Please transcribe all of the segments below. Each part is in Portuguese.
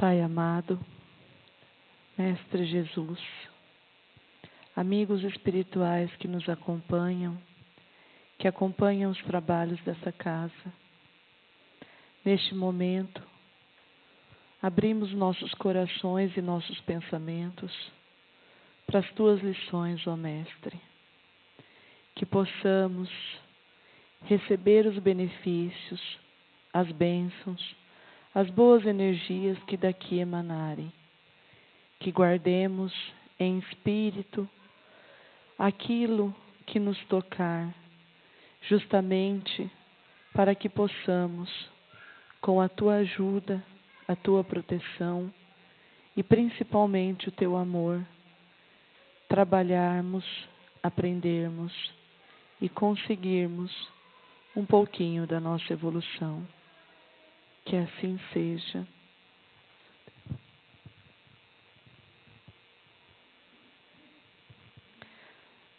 Pai amado, Mestre Jesus, amigos espirituais que nos acompanham, que acompanham os trabalhos dessa casa. Neste momento, abrimos nossos corações e nossos pensamentos para as Tuas lições, ó Mestre. Que possamos receber os benefícios, as bênçãos, as boas energias que daqui emanarem. Que guardemos em espírito aquilo que nos tocar, justamente para que possamos, com a Tua ajuda, a Tua proteção e principalmente o Teu amor, trabalharmos, aprendermos e conseguirmos um pouquinho da nossa evolução. Que assim seja.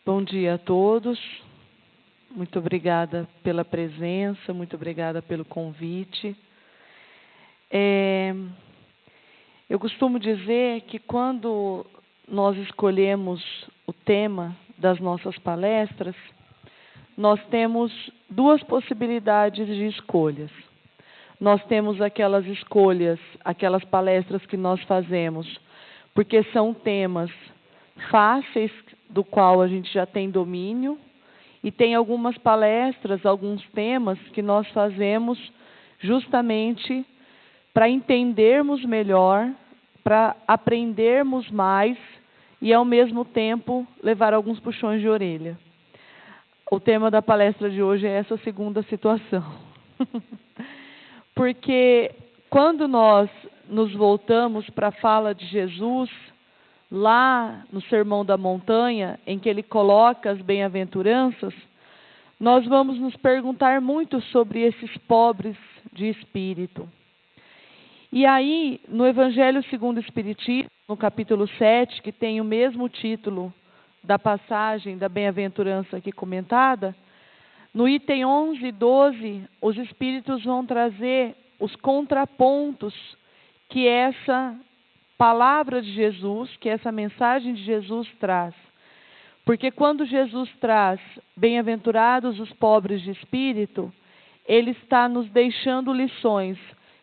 Bom dia a todos. Muito obrigada pela presença, muito obrigada pelo convite. Eu costumo dizer que quando nós escolhemos o tema das nossas palestras, nós temos duas possibilidades de escolhas. Nós temos aquelas escolhas, aquelas palestras que nós fazemos, porque são temas fáceis, do qual a gente já tem domínio, e tem algumas palestras, alguns temas que nós fazemos justamente para entendermos melhor, para aprendermos mais e, ao mesmo tempo, levar alguns puxões de orelha. O tema da palestra de hoje é essa segunda situação. Porque quando nós nos voltamos para a fala de Jesus, lá no Sermão da Montanha, em que ele coloca as bem-aventuranças, nós vamos nos perguntar muito sobre esses pobres de espírito. E aí, no Evangelho segundo o Espiritismo, no capítulo 7, que tem o mesmo título da passagem da bem-aventurança aqui comentada, no item 11 e 12, os Espíritos vão trazer os contrapontos que essa palavra de Jesus, que essa mensagem de Jesus traz. Porque quando Jesus traz bem-aventurados os pobres de espírito, ele está nos deixando lições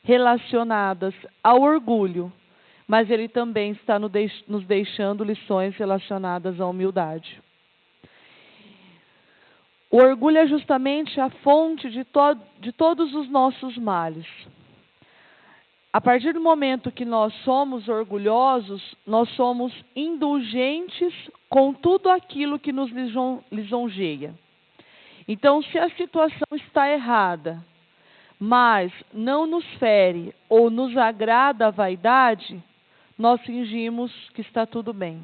relacionadas ao orgulho, mas ele também está nos deixando lições relacionadas à humildade. O orgulho é justamente a fonte de todos os nossos males. A partir do momento que nós somos orgulhosos, nós somos indulgentes com tudo aquilo que nos lisonjeia. Então, se a situação está errada, mas não nos fere ou nos agrada a vaidade, nós fingimos que está tudo bem.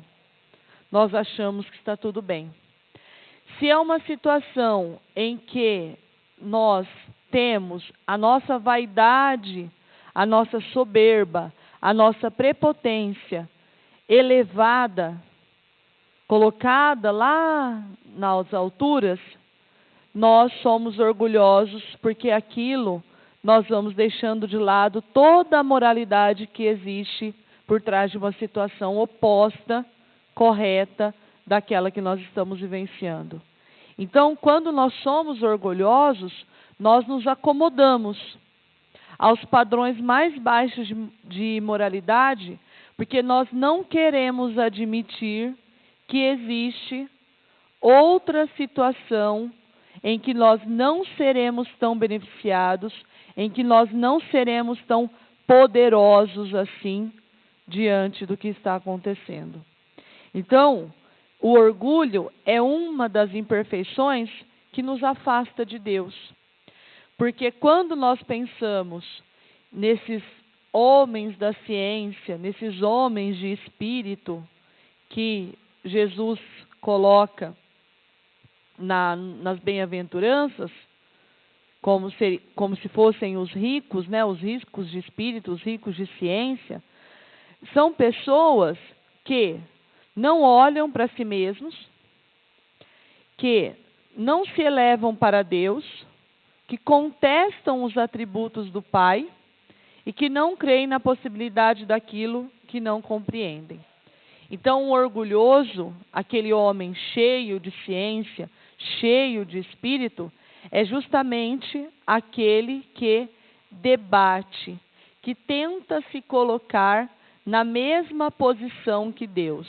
Nós achamos que está tudo bem. Se é uma situação em que nós temos a nossa vaidade, a nossa soberba, a nossa prepotência elevada, colocada lá nas alturas, nós somos orgulhosos, porque aquilo nós vamos deixando de lado toda a moralidade que existe por trás de uma situação oposta, correta, daquela que nós estamos vivenciando. Então, quando nós somos orgulhosos, nós nos acomodamos aos padrões mais baixos de moralidade, porque nós não queremos admitir que existe outra situação em que nós não seremos tão beneficiados, em que nós não seremos tão poderosos assim diante do que está acontecendo. Então, o orgulho é uma das imperfeições que nos afasta de Deus. Porque quando nós pensamos nesses homens da ciência, nesses homens de espírito que Jesus coloca nas bem-aventuranças, como se fossem os ricos, né, os ricos de espírito, os ricos de ciência, são pessoas que não olham para si mesmos, que não se elevam para Deus, que contestam os atributos do Pai e que não creem na possibilidade daquilo que não compreendem. Então, o orgulhoso, aquele homem cheio de ciência, cheio de espírito, é justamente aquele que debate, que tenta se colocar na mesma posição que Deus.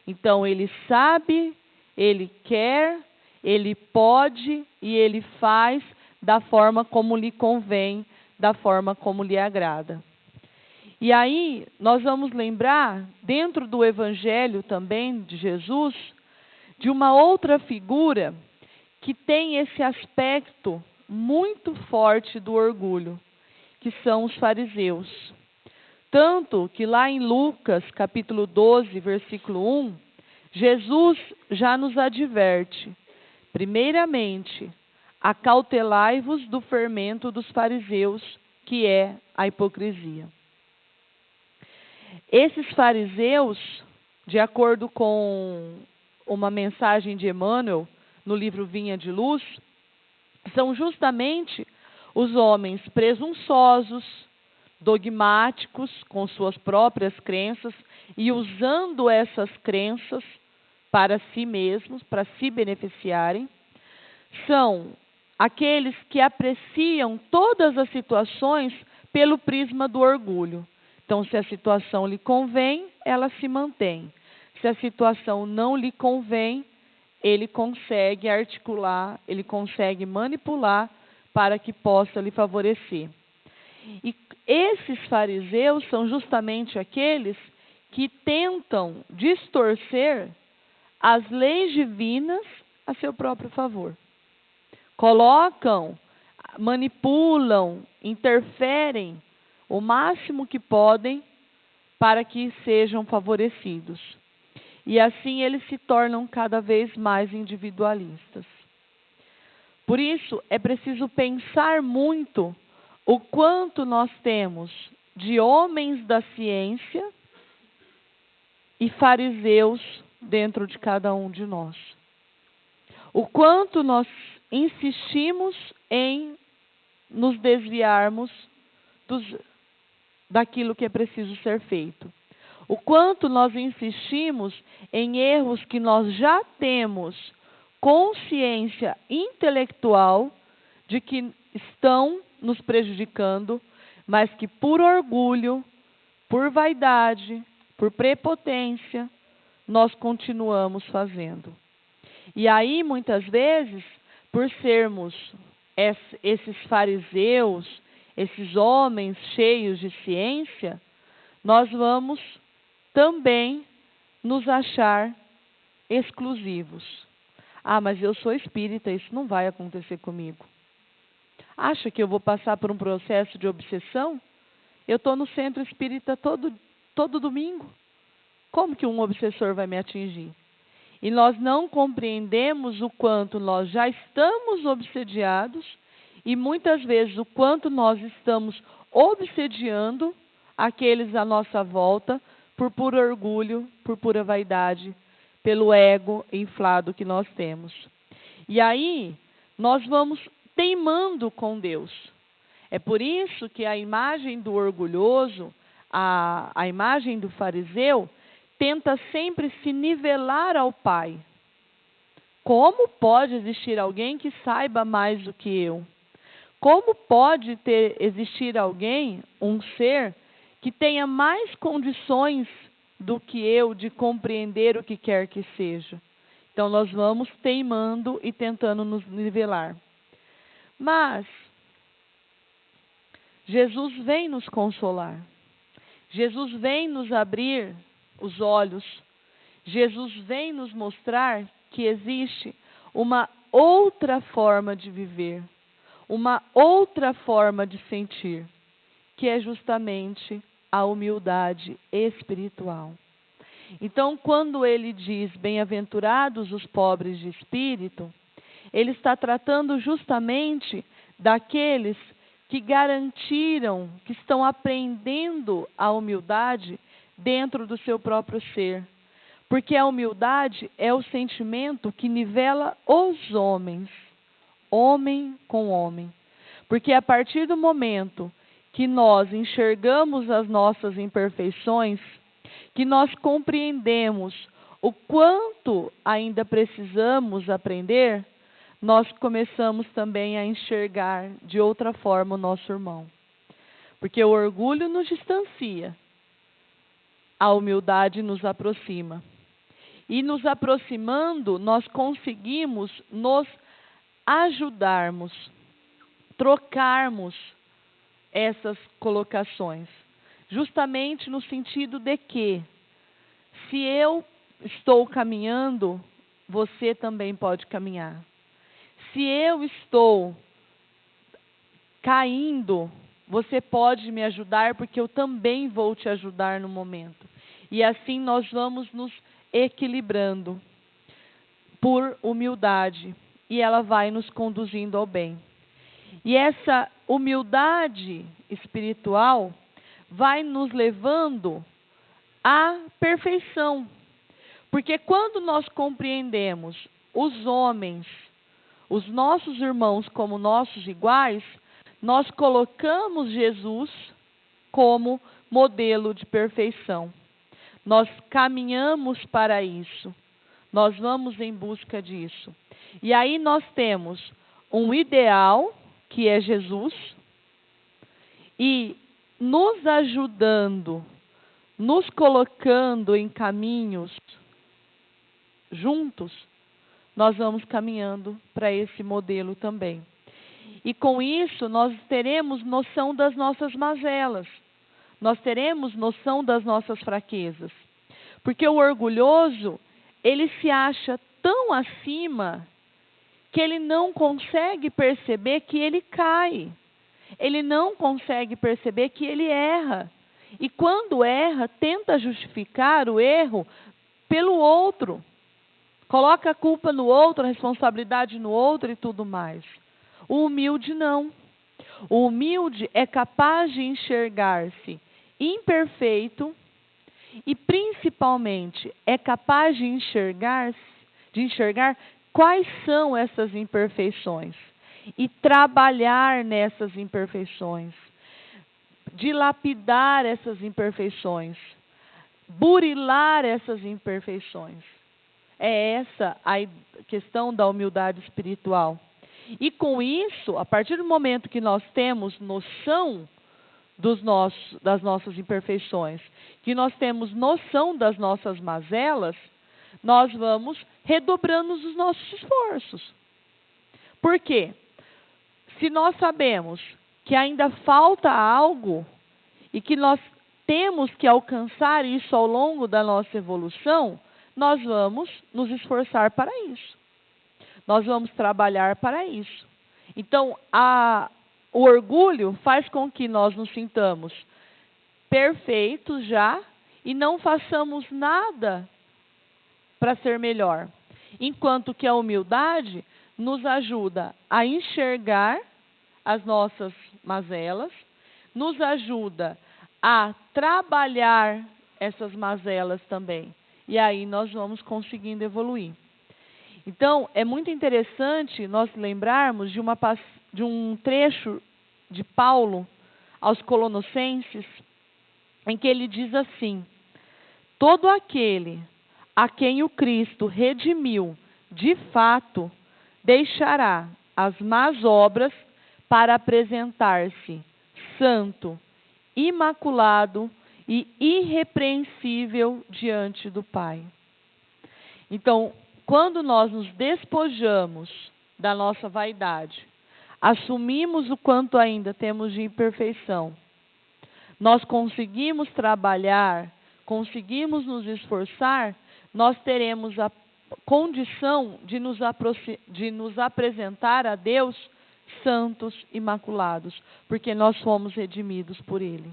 Então, ele sabe, ele quer, ele pode e ele faz da forma como lhe convém, da forma como lhe agrada. E aí, nós vamos lembrar, dentro do Evangelho também de Jesus, de uma outra figura que tem esse aspecto muito forte do orgulho, que são os fariseus. Tanto que lá em Lucas, capítulo 12, versículo 1, Jesus já nos adverte: primeiramente, acautelai-vos do fermento dos fariseus, que é a hipocrisia. Esses fariseus, de acordo com uma mensagem de Emmanuel, no livro Vinha de Luz, são justamente os homens presunçosos, dogmáticos, com suas próprias crenças, e usando essas crenças para si mesmos, para se beneficiarem. São aqueles que apreciam todas as situações pelo prisma do orgulho. Então, se a situação lhe convém, ela se mantém. Se a situação não lhe convém, ele consegue articular, ele consegue manipular para que possa lhe favorecer. E esses fariseus são justamente aqueles que tentam distorcer as leis divinas a seu próprio favor. Colocam, manipulam, interferem o máximo que podem para que sejam favorecidos. E assim eles se tornam cada vez mais individualistas. Por isso, é preciso pensar muito o quanto nós temos de homens da ciência e fariseus dentro de cada um de nós. O quanto nós insistimos em nos desviarmos daquilo que é preciso ser feito. O quanto nós insistimos em erros que nós já temos consciência intelectual de que estão nos prejudicando, mas que por orgulho, por vaidade, por prepotência, nós continuamos fazendo. E aí, muitas vezes, por sermos esses fariseus, esses homens cheios de ciência, nós vamos também nos achar exclusivos. Ah, mas eu sou espírita, isso não vai acontecer comigo. Acha que eu vou passar por um processo de obsessão? Eu estou no centro espírita todo domingo. Como que um obsessor vai me atingir? E nós não compreendemos o quanto nós já estamos obsediados e muitas vezes o quanto nós estamos obsediando aqueles à nossa volta por puro orgulho, por pura vaidade, pelo ego inflado que nós temos. E aí nós vamos teimando com Deus. É por isso que a imagem do orgulhoso, a imagem do fariseu, tenta sempre se nivelar ao Pai. Como pode existir alguém que saiba mais do que eu? Como pode existir alguém, um ser, que tenha mais condições do que eu de compreender o que quer que seja? Então nós vamos teimando e tentando nos nivelar. Mas Jesus vem nos consolar. Jesus vem nos abrir os olhos. Jesus vem nos mostrar que existe uma outra forma de viver, uma outra forma de sentir, que é justamente a humildade espiritual. Então, quando ele diz bem-aventurados os pobres de espírito, ele está tratando justamente daqueles que garantiram, que estão aprendendo a humildade dentro do seu próprio ser. Porque a humildade é o sentimento que nivela os homens, homem com homem. Porque a partir do momento que nós enxergamos as nossas imperfeições, que nós compreendemos o quanto ainda precisamos aprender, nós começamos também a enxergar de outra forma o nosso irmão. Porque o orgulho nos distancia, a humildade nos aproxima. E nos aproximando, nós conseguimos nos ajudarmos, trocarmos essas colocações. Justamente no sentido de que, se eu estou caminhando, você também pode caminhar. Se eu estou caindo, você pode me ajudar, porque eu também vou te ajudar no momento. E assim nós vamos nos equilibrando por humildade, e ela vai nos conduzindo ao bem. E essa humildade espiritual vai nos levando à perfeição. Porque quando nós compreendemos os homens, os nossos irmãos como nossos iguais, nós colocamos Jesus como modelo de perfeição. Nós caminhamos para isso. Nós vamos em busca disso. E aí nós temos um ideal, que é Jesus, e nos ajudando, nos colocando em caminhos juntos, nós vamos caminhando para esse modelo também. E com isso, nós teremos noção das nossas mazelas. Nós teremos noção das nossas fraquezas. Porque o orgulhoso, ele se acha tão acima que ele não consegue perceber que ele cai. Ele não consegue perceber que ele erra. E quando erra, tenta justificar o erro pelo outro. Coloca a culpa no outro, a responsabilidade no outro e tudo mais. O humilde não. O humilde é capaz de enxergar-se imperfeito e, principalmente, é capaz de enxergar quais são essas imperfeições e trabalhar nessas imperfeições, dilapidar essas imperfeições, burilar essas imperfeições. É essa a questão da humildade espiritual. E com isso, a partir do momento que nós temos noção das nossas imperfeições, que nós temos noção das nossas mazelas, nós vamos redobrando os nossos esforços. Por quê? Se nós sabemos que ainda falta algo e que nós temos que alcançar isso ao longo da nossa evolução, nós vamos nos esforçar para isso. Nós vamos trabalhar para isso. Então, o orgulho faz com que nós nos sintamos perfeitos já e não façamos nada para ser melhor. Enquanto que a humildade nos ajuda a enxergar as nossas mazelas, nos ajuda a trabalhar essas mazelas também. E aí nós vamos conseguindo evoluir. Então, é muito interessante nós lembrarmos de um trecho de Paulo aos Colossenses, em que ele diz assim: todo aquele a quem o Cristo redimiu, de fato, deixará as más obras para apresentar-se santo, imaculado e irrepreensível diante do Pai. Então, quando nós nos despojamos da nossa vaidade, assumimos o quanto ainda temos de imperfeição, nós conseguimos trabalhar, conseguimos nos esforçar, nós teremos a condição de nos apresentar a Deus santos, imaculados, porque nós fomos redimidos por Ele,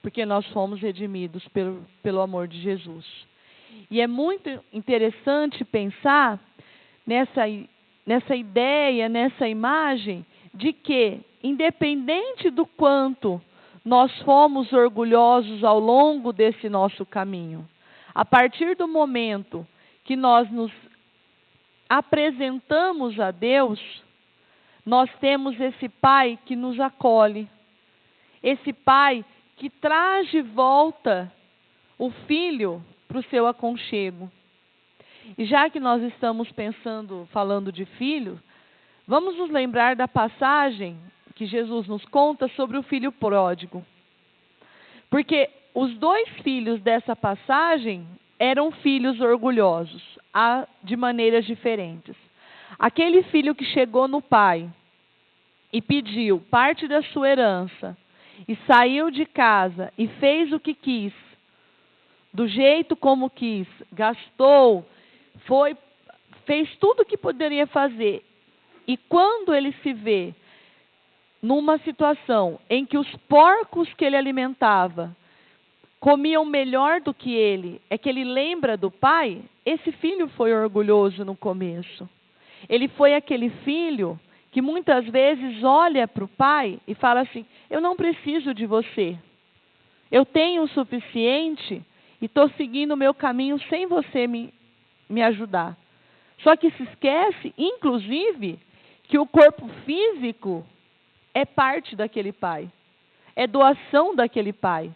porque nós fomos redimidos pelo amor de Jesus. E é muito interessante pensar nessa ideia, nessa imagem, de que, independente do quanto nós fomos orgulhosos ao longo desse nosso caminho, a partir do momento que nós nos apresentamos a Deus, nós temos esse Pai que nos acolhe, esse pai que traz de volta o filho para o seu aconchego. E já que nós estamos falando de filho, vamos nos lembrar da passagem que Jesus nos conta sobre o filho pródigo. Porque os dois filhos dessa passagem eram filhos orgulhosos, de maneiras diferentes. Aquele filho que chegou no pai e pediu parte da sua herança, e saiu de casa e fez o que quis, do jeito como quis, gastou, fez tudo o que poderia fazer. E quando ele se vê numa situação em que os porcos que ele alimentava comiam melhor do que ele, é que ele lembra do pai. Esse filho foi orgulhoso no começo. Ele foi aquele filho que muitas vezes olha para o pai e fala assim: eu não preciso de você. Eu tenho o suficiente e estou seguindo o meu caminho sem você me ajudar. Só que se esquece, inclusive, que o corpo físico é parte daquele pai. É doação daquele pai.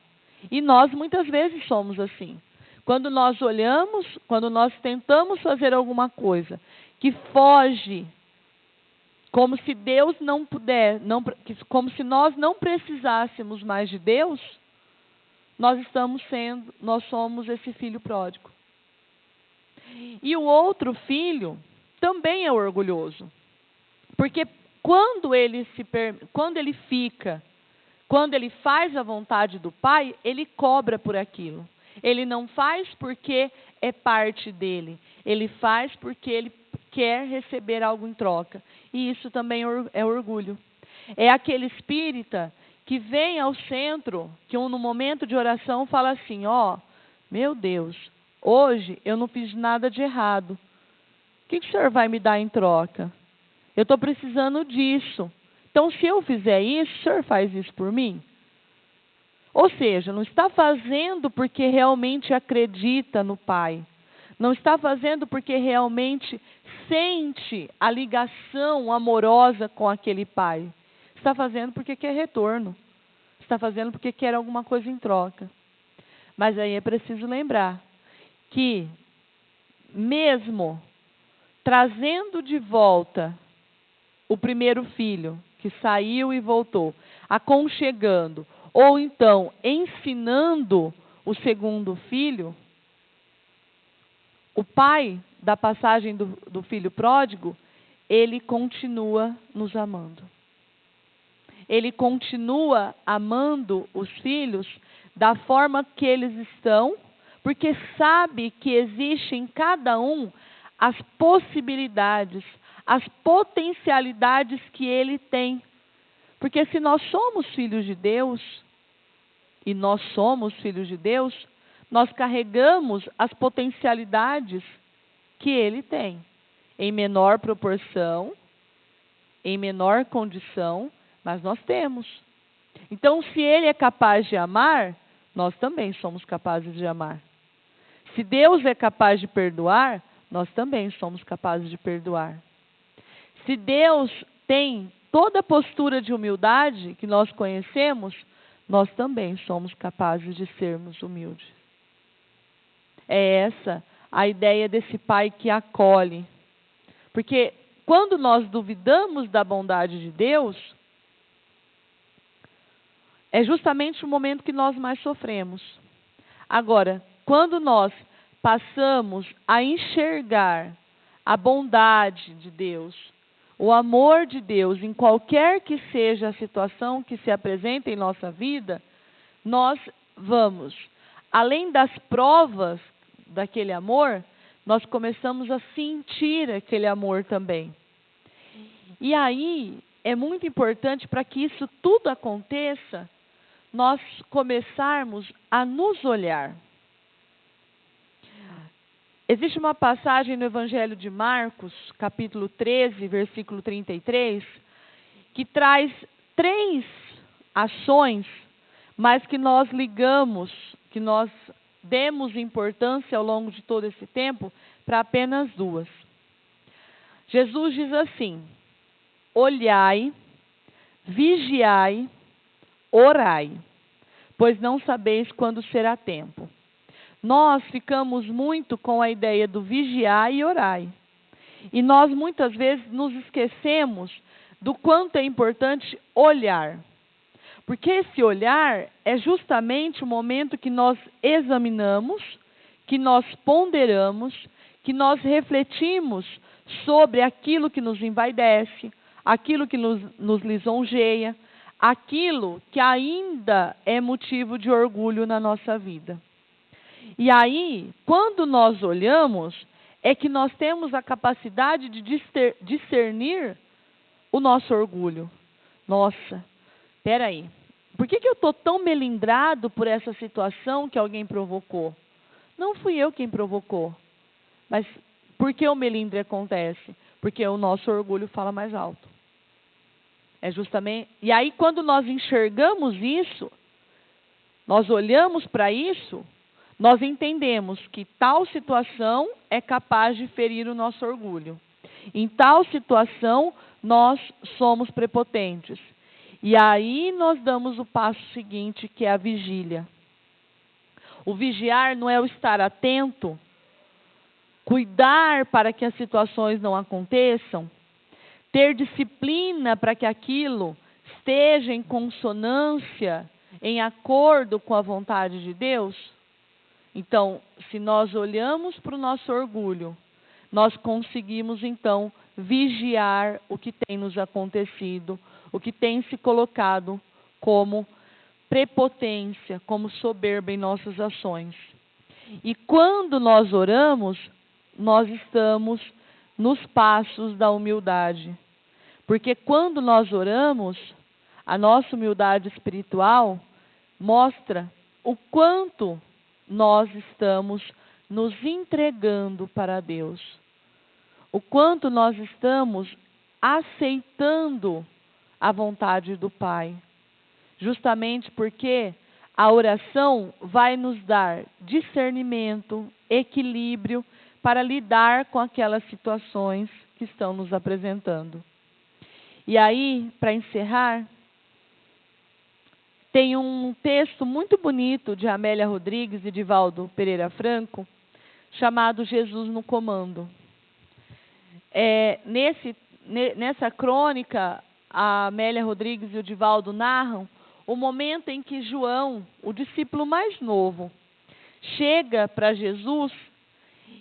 E nós muitas vezes somos assim. Quando nós olhamos, quando nós tentamos fazer alguma coisa que foge, como se Deus não puder, como se nós não precisássemos mais de Deus, nós somos esse filho pródigo. E o outro filho também é orgulhoso. Porque quando ele faz a vontade do pai, ele cobra por aquilo. Ele não faz porque é parte dele. Ele faz porque ele quer receber algo em troca. E isso também é orgulho. É aquele espírita que vem ao centro, que no momento de oração fala assim: meu Deus, hoje eu não fiz nada de errado. O que o senhor vai me dar em troca? Eu estou precisando disso. Então, se eu fizer isso, o senhor faz isso por mim? Ou seja, não está fazendo porque realmente acredita no pai. Não está fazendo porque realmente sente a ligação amorosa com aquele pai. Está fazendo porque quer retorno. Está fazendo porque quer alguma coisa em troca. Mas aí é preciso lembrar que, mesmo trazendo de volta o primeiro filho, que saiu e voltou, aconchegando, ou então ensinando o segundo filho, o pai da passagem do filho pródigo, ele continua nos amando. Ele continua amando os filhos da forma que eles estão, porque sabe que existe em cada um as possibilidades, as potencialidades que ele tem. Porque se nós somos filhos de Deus, e nós somos filhos de Deus, nós carregamos as potencialidades que ele tem, em menor proporção, em menor condição, mas nós temos. Então, se ele é capaz de amar, nós também somos capazes de amar. Se Deus é capaz de perdoar, nós também somos capazes de perdoar. Se Deus tem toda a postura de humildade que nós conhecemos, nós também somos capazes de sermos humildes. É essa a ideia desse pai que acolhe. Porque quando nós duvidamos da bondade de Deus, é justamente o momento que nós mais sofremos. Agora, quando nós passamos a enxergar a bondade de Deus, o amor de Deus, em qualquer que seja a situação que se apresenta em nossa vida, nós vamos, além das provas daquele amor, nós começamos a sentir aquele amor também. E aí, é muito importante, para que isso tudo aconteça, nós começarmos a nos olhar. Existe uma passagem no Evangelho de Marcos, capítulo 13, versículo 33, que traz 3 ações, mas que nós ligamos, que nós demos importância ao longo de todo esse tempo para apenas 2. Jesus diz assim: olhai, vigiai, orai, pois não sabeis quando será tempo. Nós ficamos muito com a ideia do vigiar e orai. E nós muitas vezes nos esquecemos do quanto é importante olhar. Porque esse olhar é justamente o momento que nós examinamos, que nós ponderamos, que nós refletimos sobre aquilo que nos envaidece, aquilo que nos lisonjeia, aquilo que ainda é motivo de orgulho na nossa vida. E aí, quando nós olhamos, é que nós temos a capacidade de discernir o nosso orgulho. Nossa, espera aí. Por que eu estou tão melindrado por essa situação que alguém provocou? Não fui eu quem provocou. Mas por que o melindre acontece? Porque o nosso orgulho fala mais alto. É justamente. E aí, quando nós enxergamos isso, nós olhamos para isso, nós entendemos que tal situação é capaz de ferir o nosso orgulho. Em tal situação, nós somos prepotentes. E aí nós damos o passo seguinte, que é a vigília. O vigiar não é o estar atento, cuidar para que as situações não aconteçam, ter disciplina para que aquilo esteja em consonância, em acordo com a vontade de Deus. Então, se nós olhamos para o nosso orgulho, nós conseguimos então vigiar o que tem nos acontecido, o que tem se colocado como prepotência, como soberba em nossas ações. E quando nós oramos, nós estamos nos passos da humildade. Porque quando nós oramos, a nossa humildade espiritual mostra o quanto nós estamos nos entregando para Deus. O quanto nós estamos aceitando a vontade do Pai. Justamente porque a oração vai nos dar discernimento, equilíbrio para lidar com aquelas situações que estão nos apresentando. E aí, para encerrar, tem um texto muito bonito de Amélia Rodrigues e Divaldo Pereira Franco, chamado Jesus no Comando. Nessa crônica, a Amélia Rodrigues e o Divaldo narram o momento em que João, o discípulo mais novo, chega para Jesus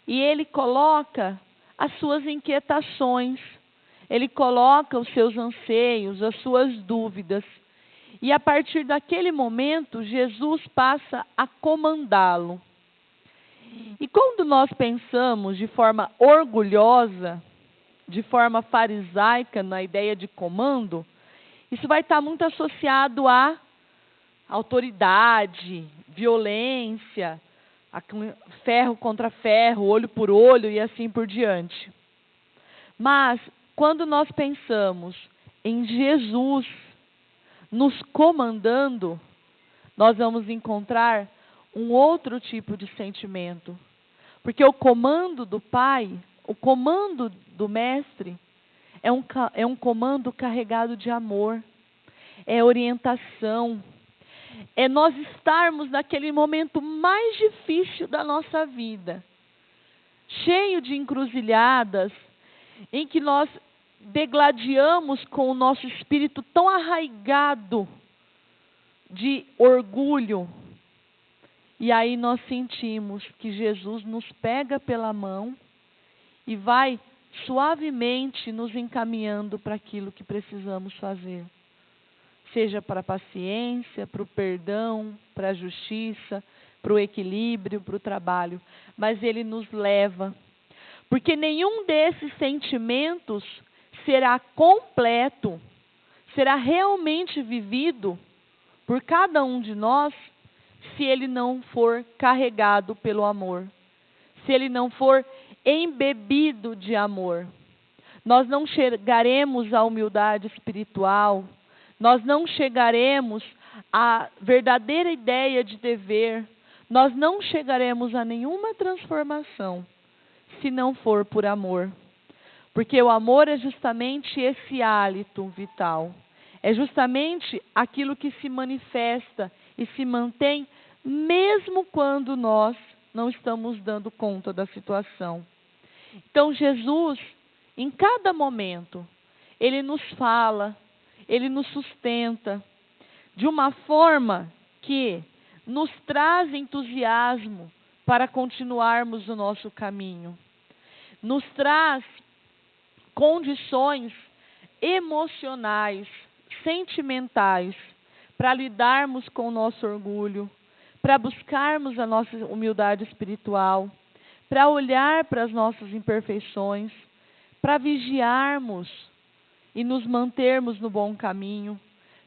e ele coloca as suas inquietações, ele coloca os seus anseios, as suas dúvidas. E a partir daquele momento, Jesus passa a comandá-lo. E quando nós pensamos de forma orgulhosa, de forma farisaica na ideia de comando, isso vai estar muito associado a autoridade, violência, a ferro contra ferro, olho por olho e assim por diante. Mas, quando nós pensamos em Jesus nos comandando, nós vamos encontrar um outro tipo de sentimento. Porque o comando do Pai, o comando do Mestre, é um comando carregado de amor, é orientação, é nós estarmos naquele momento mais difícil da nossa vida, cheio de encruzilhadas, em que nós degladiamos com o nosso espírito tão arraigado de orgulho. E aí nós sentimos que Jesus nos pega pela mão e vai suavemente nos encaminhando para aquilo que precisamos fazer. Seja para a paciência, para o perdão, para a justiça, para o equilíbrio, para o trabalho. Mas Ele nos leva. Porque nenhum desses sentimentos será completo, será realmente vivido por cada um de nós, se ele não for carregado pelo amor, se ele não for embebido de amor. Nós não chegaremos à humildade espiritual, nós não chegaremos à verdadeira ideia de dever, nós não chegaremos a nenhuma transformação, se não for por amor. Porque o amor é justamente esse hálito vital, É justamente aquilo que se manifesta e se mantém mesmo quando nós não estamos dando conta da situação. Então, Jesus, em cada momento, Ele nos fala, Ele nos sustenta, de uma forma que nos traz entusiasmo para continuarmos o nosso caminho. Nos traz condições emocionais, sentimentais, para lidarmos com o nosso orgulho, para buscarmos a nossa humildade espiritual, para olhar para as nossas imperfeições, para vigiarmos e nos mantermos no bom caminho,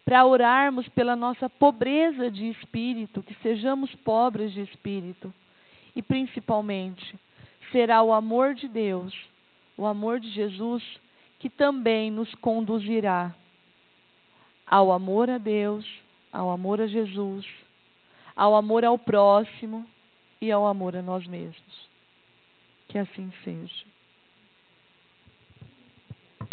para orarmos pela nossa pobreza de espírito, que sejamos pobres de espírito. E principalmente, será o amor de Deus, o amor de Jesus, que também nos conduzirá ao amor a Deus, ao amor a Jesus, ao amor ao próximo e ao amor a nós mesmos. Que assim seja.